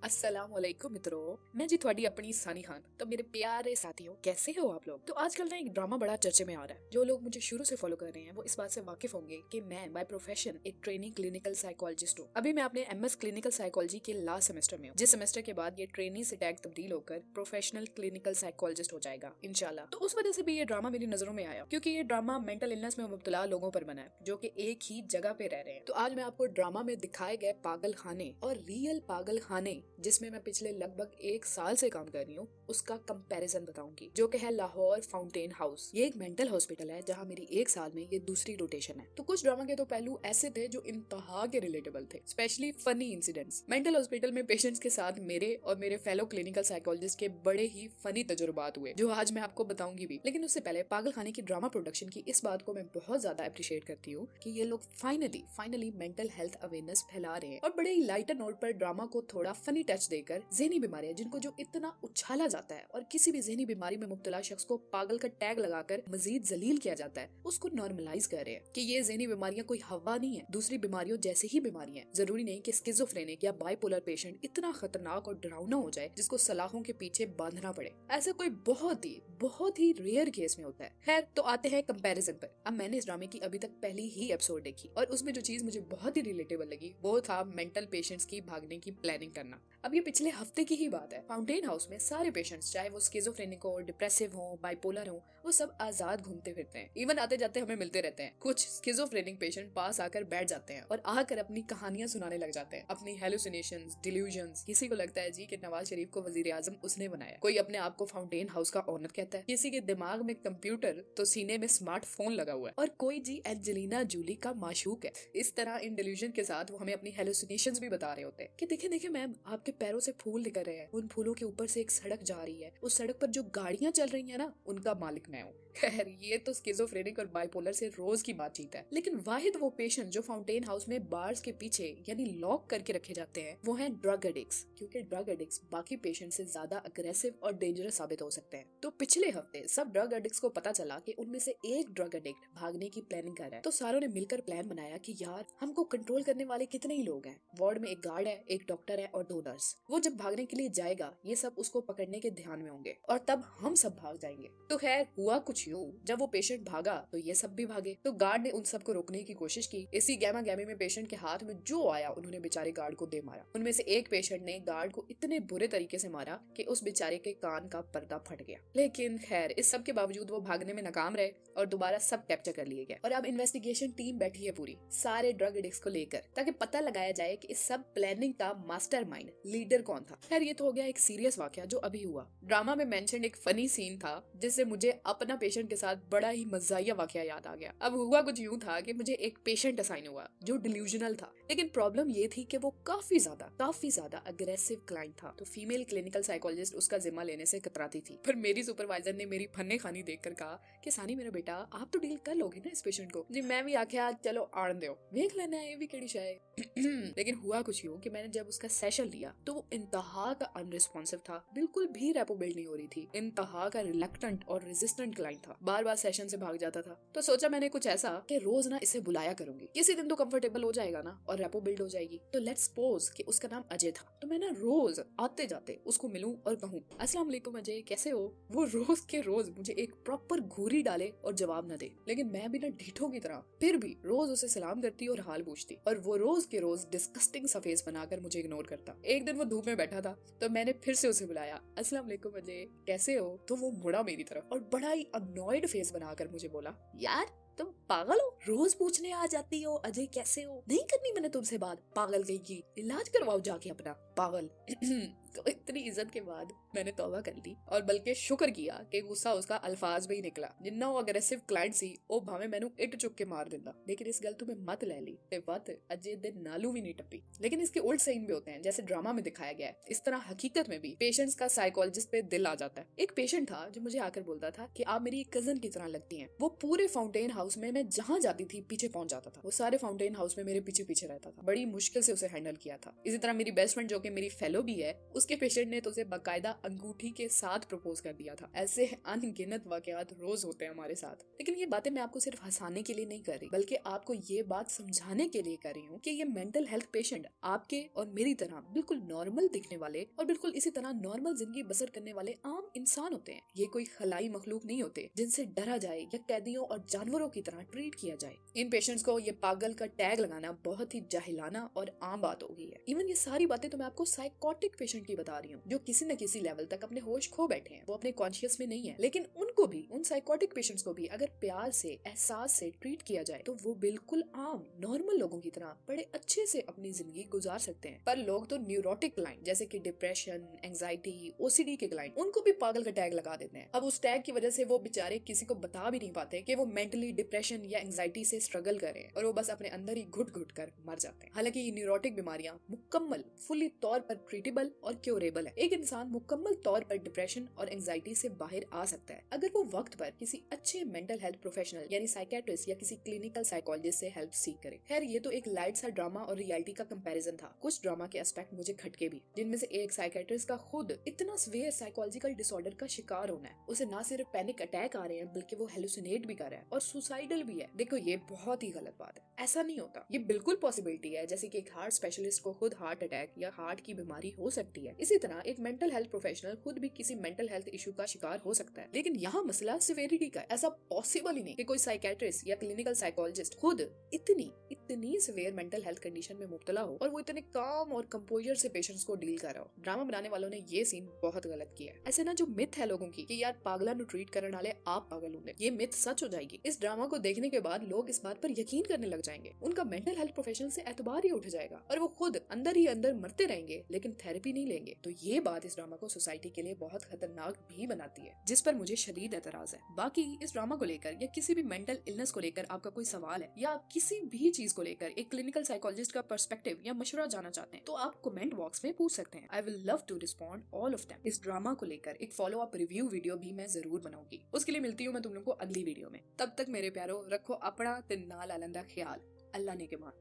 अस्सलामुअलैकुम मित्रों, मैं जी थोड़ी अपनी सानी खान। तो मेरे प्यारे साथियों, कैसे हो आप लोग। तो आजकल ना एक ड्रामा बड़ा चर्चे में आ रहा है। जो लोग मुझे शुरू से फॉलो कर रहे हैं वो इस बात से वाकिफ होंगे कि मैं बाय प्रोफेशन एक ट्रेनिंग क्लिनिकल साइकोलॉजिस्ट हूँ। अभी मैं अपने एमएस क्लिनिकल साइकोलॉजी के लास्ट सेमेस्टर में हूँ, जिस सेमेस्टर के बाद ये ट्रेनी से टैग तब्दील होकर प्रोफेशनल क्लिनिकल साइकोलॉजिस्ट हो जाएगा इंशाल्लाह। तो उस वजह से भी ये ड्रामा मेरी नजरों में आया, क्योंकि ये ड्रामा मेंटल इलनेस में मुब्तला लोगों पर बना है जो कि एक ही जगह पे रह रहे हैं। तो आज मैं आपको ड्रामा में दिखाए गए पागल खाने और रियल पागल खाने, जिसमें मैं पिछले लगभग 1 साल से काम कर रही हूँ, उसका कंपैरिजन बताऊंगी, जो कि है लाहौर फाउंटेन हाउस। ये एक मेंटल हॉस्पिटल है जहाँ मेरी 1 साल में ये दूसरी रोटेशन है। तो कुछ ड्रामा के तो पहलू ऐसे थे जो इंतहा के रिलेटेबल थे, specially funny incidents. Mental hospital में पेशेंट्स के साथ मेरे और मेरे फेलो क्लिनिकल साइकोलॉजिस्ट के बड़े ही फनी तजुर्बात हुए, जो आज मैं आपको बताऊंगी भी। लेकिन उससे पहले पागल खाने की ड्रामा प्रोडक्शन की इस बात को मैं बहुत ज्यादा अप्रिशिएट करती हूँ कि ये लोग फाइनली मेंटल हेल्थ अवेयरनेस फैला रहे हैं और बड़े ही लाइटर नोट पर ड्रामा को थोड़ा फनी टच देकर ज़हनी बीमारियां, जिनको जो इतना उछाला जाता है और किसी भी ज़हनी बीमारी में मुब्तला शख्स को पागल का टैग लगाकर मजीद जलील किया जाता है, उसको नॉर्मलाइज कर रहे हैं कि ये ज़हनी बीमारियां कोई हवा नहीं है, दूसरी बीमारियों जैसे ही बीमारियां हैं। जरूरी नहीं कि स्किज़ोफ्रेनिक या बाइपोलर पेशेंट इतना खतरनाक और डरावना हो जाए जिसको सलाखों के पीछे बांधना पड़े। ऐसा कोई बहुत ही रेयर केस में होता है। खैर, तो आते हैं कंपैरिजन पर। अब मैंने इस ड्रामे की अभी तक पहली ही एपिसोड देखी और उसमें जो चीज मुझे बहुत ही रिलेटेबल लगी वो था मेंटल पेशेंट्स की भागने की प्लानिंग करना। अब ये पिछले हफ्ते की ही बात है। फाउंटेन हाउस में सारे पेशेंट्स, चाहे वो स्किज़ोफ्रेनिक हो, डिप्रेसिव हो, बाइपोलर हो, वो सब आजाद घूमते फिरते हैं। इवन आते जाते हमें मिलते रहते हैं। कुछ स्किज़ोफ्रेनिक पेशेंट पास आकर बैठ जाते हैं और आकर अपनी कहानियां सुनाने लग जाते हैं, अपनी हेलुसिनेशंस, डिल्यूजन्स। किसी को लगता है जी कि नवाज शरीफ को वजीर आजम उसने बनाया, कोई अपने आप को फाउंटेन हाउस का ओनर कहता है, किसी के दिमाग में कंप्यूटर तो सीने में स्मार्टफोन लगा हुआ है, और कोई जी एंजेलिना जूली का माशूक है। इस तरह इन डिल्यूजन के साथ वो हमें अपनी हेलुसिनेशंस भी बता रहे होते हैं कि देखे मैम, आपके पैरों से फूल निकल रहे हैं, उन फूलों के ऊपर से एक सड़क जा रही है, उस सड़क पर जो गाड़ियां चल रही है ना, उनका मालिक मैं हूँ। खैर, ये तो स्किज़ोफ्रेनिक और बाइपोलर से रोज की बातचीत है। लेकिन वाहिद वो पेशेंट जो फाउंटेन हाउस में बार्स के पीछे यानी लॉक करके रखे जाते हैं, वो हैं ड्रग एडिक्ट्स, क्योंकि ड्रग एडिक्ट्स बाकी पेशेंट से ज्यादा अग्रेसिव और डेंजरस साबित हो सकते हैं। तो पिछले हफ्ते सब ड्रग एडिक्ट्स को पता चला कि उनमें से एक ड्रग एडिक्ट भागने की प्लानिंग कर रहा है। तो सारों ने मिलकर प्लान बनाया कि यार, हमको कंट्रोल करने वाले कितने ही लोग हैं। वार्ड में एक गार्ड है, एक डॉक्टर है और 2 नर्स। वो जब भागने के लिए जाएगा, ये सब उसको पकड़ने के ध्यान में होंगे और तब हम सब भाग जाएंगे। तो खैर, हुआ कुछ यूं, जब वो पेशेंट भागा तो ये सब भी भागे। तो गार्ड ने उन सबको रोकने की कोशिश की। इसी गैमा गैमी में पेशेंट के हाथ में जो आया उन्होंने बेचारे गार्ड को दे मारा। उनमें से एक पेशेंट ने गार्ड को इतने बुरे तरीके से मारा कि उस बेचारे के कान का पर्दा फट गया। लेकिन खैर, इस सब के बावजूद वो भागने में नाकाम रहे और दोबारा सब कैप्चर कर लिए गए। और अब इन्वेस्टिगेशन टीम बैठी है पूरी सारे ड्रग एडिक्ट्स को लेकर, ताकि पता लगाया जाए कि इस सब प्लानिंग का मास्टरमाइंड, लीडर कौन था। खैर, ये तो हो गया एक सीरियस वाकया जो अभी हुआ। ड्रामा में मेंशन एक फनी सीन था जिससे मुझे अपना पेशेंट के साथ बड़ा ही मजाया वाकया याद आ गया। अब हुआ कुछ यूं था कि मुझे एक पेशेंट असाइन हुआ जो डिल्यूजनल था, लेकिन प्रॉब्लम ये थी कि वो काफी ज्यादा अग्रेसिव क्लाइंट था। तो फीमेल क्लिनिकल साइकोलॉजिस्ट उसका जिम्मा लेने से कतराती थी, पर मेरी सुपरवाइजर ने मेरी फन्ने खानी देखकर कहा कि सानी मेरा बेटा, आप तो डील कर लोगे ना इस पेशेंट को। जी मैं भी आख्या चलो आड़ दो, देख लेना है ये भी केड़ी शाय। लेकिन हुआ कुछ यूं कि मैंने जब उसका सेशन लिया तो वो इंतहा का अनरिस्पॉन्सिव था, बिल्कुल भी रेपो बिल्ड नहीं हो रही थी। इंतहा का रिलक्टेंट और रेजिस्टेंट क्लाइंट था, बार सेशन से भाग जाता था। तो सोचा मैंने कुछ ऐसा कि रोज ना इसे बुलाया करूंगी, किसी दिन तो कंफर्टेबल हो जाएगा ना और रेपो बिल्ड हो जाएगी। तो लेट्स सपोज कि उसका नाम अजय था, तो मैं ना रोज आते जाते उसको मिलूं और कहूं, अस्सलाम वालेकुम अजय, कैसे हो। वो रोज के रोज मुझे एक प्रॉपर घूरी डाले और जवाब न दे, लेकिन मैं भी ना ढीठों की तरह फिर भी रोज उसे सलाम करती और हाल पूछती, और वो रोज के रोज डिस्गस्टिंग सा फेस बनाकर मुझे इग्नोर करता। एक दिन वो धूप में बैठा था तो मैंने फिर से उसे बुलाया, अस्सलाम वालेकुम अजय, कैसे हो। तो वो मुड़ा मेरी तरफ और बड़ा ही अनॉयड फेस बनाकर मुझे बोला, यार तुम पागल हो, रोज पूछने आ जाती हो अजय कैसे हो। नहीं करनी मैंने तुमसे बात, पागल गई की, इलाज करवाओ जाके अपना, पागल। तो इतनी इज्जत के बाद मैंने तौबा कर ली और बल्कि शुक्र किया कि गुस्सा उसका अल्फाज में ही निकला। जिन्ना वो अग्रेसिव क्लाइंट सी ओ भावे मैनू इट चुक के मार दिंदा, लेकिन इस गल तुम्हें मत ले ली ते वत अजय दे नालू भी नहीं टप्पी। लेकिन इसके उल्ट सीन भी होते हैं जैसे ड्रामा में दिखाया गया है। इस तरह हकीकत में भी पेशेंट्स का साइकोलॉजिस्ट पे दिल आ जाता है। एक पेशेंट था जो मुझे आकर बोलता था कि आप मेरी एक कजन की तरह लगती हैं। वो पूरे फाउंटेन हाउस में मैं जहाँ जाती थी पीछे पहुंच जाता था। वो सारे फाउंटेन हाउस में मेरे पीछे पीछे रहता था। बड़ी मुश्किल से उसे हैंडल किया था। इसी तरह मेरी बेस्ट फ्रेंड जो कि मेरी फेलो भी है, उसके पेशेंट ने तो उसे बाकायदा अंगूठी के साथ प्रपोज कर दिया था। ऐसे अनगिनत वाकयात रोज होते हैं हमारे साथ। लेकिन ये बातें मैं आपको सिर्फ हंसाने के लिए नहीं कर रही, बल्कि आपको ये बात समझाने के लिए कर रही हूँ कि ये मेंटल हेल्थ पेशेंट आपके और मेरी तरह बिल्कुल नॉर्मल दिखने वाले और बिल्कुल इसी तरह नॉर्मल जिंदगी बसर करने वाले आम इंसान होते हैं। ये कोई खलाई मखलूक नहीं होते जिनसे डरा जाए या कैदियों और जानवरों की तरह ट्रीट किया जाए। इन पेशेंट्स को ये पागल का टैग लगाना बहुत ही जाहिलाना और आम बात हो गई है। इवन ये सारी बातें तो मैं आपको साइकोटिक पेशेंट की बता रही हूँ, जो किसी न किसी लेवल तक अपने होश खो बैठे हैं, वो अपने कॉन्शियस में नहीं है। लेकिन उनको भी, उन साइकोटिक पेशेंट्स को भी अगर प्यार से, एहसास से ट्रीट किया जाए तो वो बिल्कुल आम नॉर्मल लोगों की तरह बड़े अच्छे से अपनी जिंदगी गुजार सकते हैं। पर लोग तो न्यूरोटिक क्लाइंट जैसे कि डिप्रेशन, एंजाइटी, ओसीडी के क्लाइंट, उनको भी पागल का टैग लगा देते हैं। अब उस टैग की वजह से वो बेचारे किसी को बता भी नहीं पाते कि वो मेंटली डिप्रेशन या एंजाइटी से स्ट्रगल कर रहे हैं, और वो बस अपने अंदर ही घुट घुट कर मर जाते हैं। हालांकि ये न्यूरोटिक बीमारियां मुकम्मल फुली तौर पर ट्रीटेबल और क्योरेबल है। एक इंसान मुकम्मल तौर पर डिप्रेशन और एंजाइटी से बाहर आ सकता है अगर वो वक्त पर किसी अच्छे मेंटल हेल्थ प्रोफेशनल यानी साइकेट्रिस्ट या किसी क्लिनिकल साइकोलॉजिस्ट से हेल्प सीख करे। खैर, ये तो एक लाइट सा ड्रामा और रियलिटी का कंपैरिजन था। कुछ ड्रामा के एस्पेक्ट मुझे खटके भी, जिनमें से एक साइकेट्रिस्ट का खुद इतना सीवियर साइकोलॉजिकल डिसऑर्डर का शिकार होना है, उसे ना सिर्फ पैनिक अटैक आ रहे हैं बल्कि वो हेलुसिनेट भी कर रहा है और सुसाइडल भी है। देखो, ये बहुत ही गलत बात है, ऐसा नहीं होता। ये बिल्कुल पॉसिबिलिटी है, जैसे कि एक हार्ट स्पेशलिस्ट को खुद हार्ट अटैक या हार्ट की बीमारी हो सकती है, इसी तरह एक मेंटल हेल्थ प्रोफेशनल खुद भी किसी मेंटल हेल्थ इशू का शिकार हो सकता है। लेकिन यहाँ मसला सिवियरिटी का। ऐसा पॉसिबल ही नहीं कि कोई साइकेट्रिस्ट या क्लिनिकल साइकोलॉजिस्ट खुद इतनी सिवियर मेंटल हेल्थ कंडीशन में मुब्तला हो और वो इतने काम और कंपोजर से पेशेंट्स को डील कर रहा हो। ड्रामा बनाने वालों ने ये सीन बहुत गलत किया है। ऐसे ना जो मिथ है लोगों की कि यार पागला नु ट्रीट करने वाले आप पागल होंगे, ये मिथ सच हो जाएगी। इस ड्रामा को देखने के बाद लोग इस बात पर यकीन करने लग जाएंगे, उनका मेंटल हेल्थ प्रोफेशनल से एतबार ही उठ जाएगा और वो खुद अंदर ही अंदर मरते रहेंगे लेकिन थेरेपी नहीं लेंगे। तो ये बात इस ड्रामा को सोसाइटी के लिए बहुत खतरनाक भी बनाती है, जिस पर मुझे शदीद एतराज है। बाकी इस ड्रामा को लेकर या किसी भी मेंटल इलनेस को लेकर आपका कोई सवाल है या आप किसी भी चीज को लेकर एक क्लिनिकल साइकोलॉजिस्ट का पर्सपेक्टिव या मशवरा जानना चाहते हैं तो आप कमेंट बॉक्स में पूछ सकते हैं। I will love to respond all of them. इस ड्रामा को लेकर एक फॉलो अप रिव्यू वीडियो भी मैं जरूर बनाऊंगी। उसके लिए मिलती हूँ मैं तुम लोगों को अगली वीडियो में। तब तक मेरे प्यारो, रखो अपना ते नाल आलंदा ख्याल। अल्लाह ने के मान।